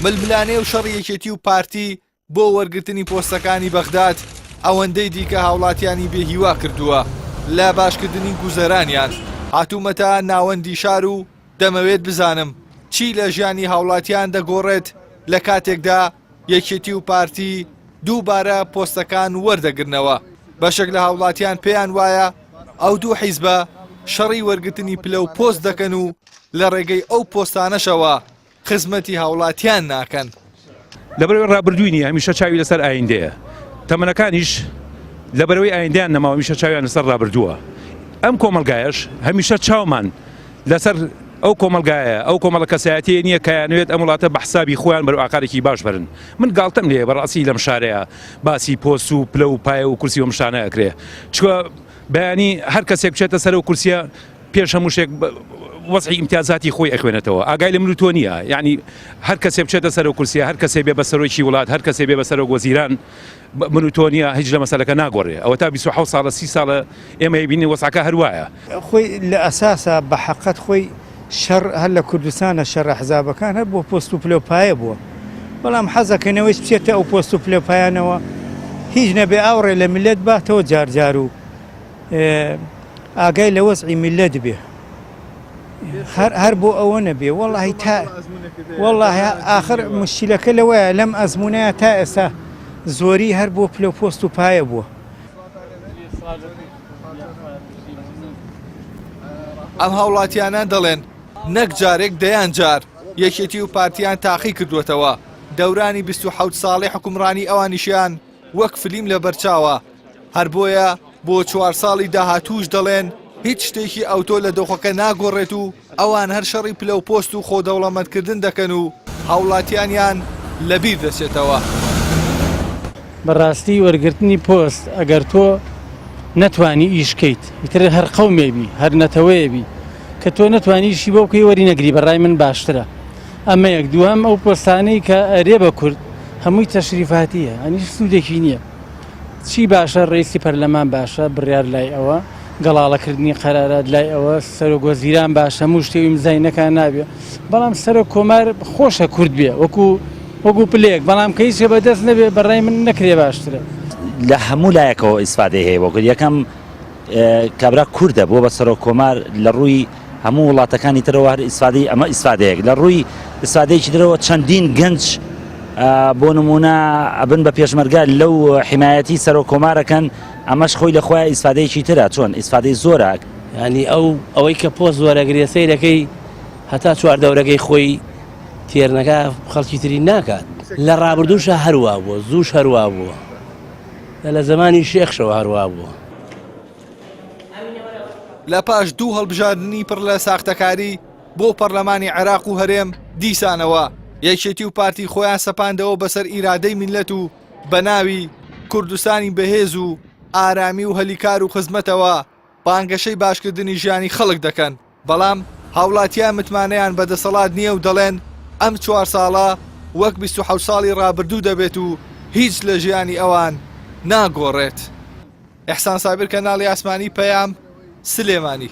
ململانێ و شەڕی یەکێتی و پارتی بۆ وەرگرتنی پۆستەکانی بەغداد ئەوەندەی دیکە هاوڵاتیانی بێهیوا کردووە لە باشکردنی گوزەرانیان. هاتوومەتە ناوەندی شار و دەمەوێت بزانم چی لە ژیانی هاوڵاتیان دەگۆڕێت لە کاتێکدا یەکێتی و پارتی دووبارە پۆستەکان وەردەگرنەوە. بەشێک لە هاوڵاتیان پێیان وایە ئەو دوو حیزبە شەڕی وەرگرتنی پلە و پۆست دەکەن و لە ڕێگەی ئەو پۆستانەشەوە خزمەتی هاوڵاتیان ناکەن. لەبەرەوەی ڕابردووینی هەمیشە چاوی لەسەر ئایندەیە، تەمەنەکانیش لەبەرەوەی ئایندەیان هەمیشە چاویان لەسەر ڕابردووە. ئەم کۆمەلگایەش هەمیشە چاومان لەسەر ئەو کۆمەلگایە، ئەو کۆمەڵە کەسایەتی نییە کەیانوێت ئەم وڵاتە بە حسابی خۆیان بەرەو ئاقارێکی باش بەرن. من گاڵتەم لێ بەڕاستی لەم شارەیە باسی پۆست و پلە و پایە و کورسی و مشانە ئەکرێ، چووە بەیانی هەر کەسێک بچێتە سەر و کورسیە پێش هەموو شتێک وەزعی ئیمتیازاتی خۆی ئەخوێنێتەوە. ئاگای لە من و تۆ نییە، یعنی هەر کەسێ بچێتە سەر و کورسیە، هەر کەسێ بێ بە سەرۆکی وڵات، هەر کەسێ بێ بە سەرۆک وەزیران، من و تۆ نییە هیچ لە مەسەلەکە ناگۆڕێ. ئەوە تا 27 ساڵە 30 ساڵە ئێمە هەیبینی وەسعەکە هەروایە. خۆی لە ئەساسە بە حەقەت خۆی شەڕ هەر لە کوردستانە شەڕ حزابەکان هەر بۆ پۆست و پلۆپایە بووە، بەڵام حەزەکەنەوەیش بچێتە ئەو پۆست و پلۆپایانەوە هیچ نەبێ ئاوڕێ لە میلەت باتەوە جارجار و ئاگای لە وەزعی میلەت بێ، هەر بۆ ئەوە نەبێ. وەڵاهی تا وەڵاهی ئاخر مشکلەکە لەوەیە لەم ئەزمونەیە تا ئێستا زۆری هەر بۆ پلە و پۆست و پایە بووە. ئەم هاوڵاتیانە دەڵێن نەک جارێک دەیان جار یەکێتی و پارتیان تاقی کردوێتەوە. دەورانی 27 ساڵی حکومڕانی ئەوانیشیان وەک فلیم لە بەرچاوە، هەر بۆیە بۆ 4 ساڵی داهاتووش دەڵێن هیچ شتێکی ئەوتۆ لە دۆخەکە ناگۆڕێت و ئەوان هەر شەڕی پلە و پۆست و خۆدەوڵەمەندکردن دەکەن و هاوڵاتیانیان لەبیر دەچێتەوە. بەڕاستی وەرگرتنی پۆست ئەگەر تۆ نەتوانی ئیشکەیت ئیتر هەر قەومێبی هەر نەتەوەیەبی کە تۆ نەتوانیشی بۆ بکەی وەری نەگری بەڕای من باشترە. ئەمە یەک. دووەم ئەو پۆستانەی کە ئەرێ بە کورد هەمووی تەشریفاتیە، ئەنیش سوودێکی نییە. چی باشە ڕئیسی پەرلەمان باشە بڕیار لای ئەوە، گەڵاڵەکردنی قەرارات لای ئەوە، سەرۆک وەزیران باشە هەموو شتێ ئیمزای نەکان نابێ، بەڵام سەرۆک کۆمار خۆشە کورد بێ وەکو پلەیەک، بەڵام کە هیچ بەدەست نەبێ بەڕای من نەکرێ باشترە. لە هەموو لایەکەوە ئیسفادەی هەیە. وەکو یەکەم کابرا کووردە بۆ بە سەرۆک کۆمار لە ڕووی هەموو وڵاتەکانی ترەوە هەر ئیسفادەی ئەمە ئیسفادەیەک، لە ڕووی ئیسفادەیەکی درەوە چەندین گەنج بۆ نمونە ئەبن بە پێشمەرگە لەو حیمایەتی سەرۆک کۆمارەکەن، ئەمەش خۆی لە خۆیان ئیسفادەیەکی ترە، چۆن ئیسفادەی زۆرە. ینی ئەوەی کە پۆست وەرەگرێ سەیرەکەی هەتا چواردەورەکەی خۆی تێرنەکە خەڵکی تری ناکات. لە ڕابردووشە هەروە بووە، زووش هەروە بووە، لە زمانی شێخشەوە هەروە بووە. لە پاش دوو هەڵبژاردننی پڕ لە ساختەکاری بۆ پەرلەمانی عێراق و هەرێم دیسانەوە یەکێتی و پارتی خۆیان سەپاندەوە بەسەر ئیرادەی میلەت و بە ناوی کوردستانی بەهێز و ئارامی و هەلیکار و خزمەتەوە بانگەشەی باشکردنی ژیانی خەڵک دەکەن. بەڵام هاوڵاتیان متمانەیان بەدەسەڵات نییە و دەڵێن ئەم 4 ساڵە وەک 27 ساڵی ڕابردوو دەبێت و هیچ لە ژیانی ئەوان ناگۆڕێت. ئەحسان سابر کەناڵی ئاسمانی پەیام سلێمانی.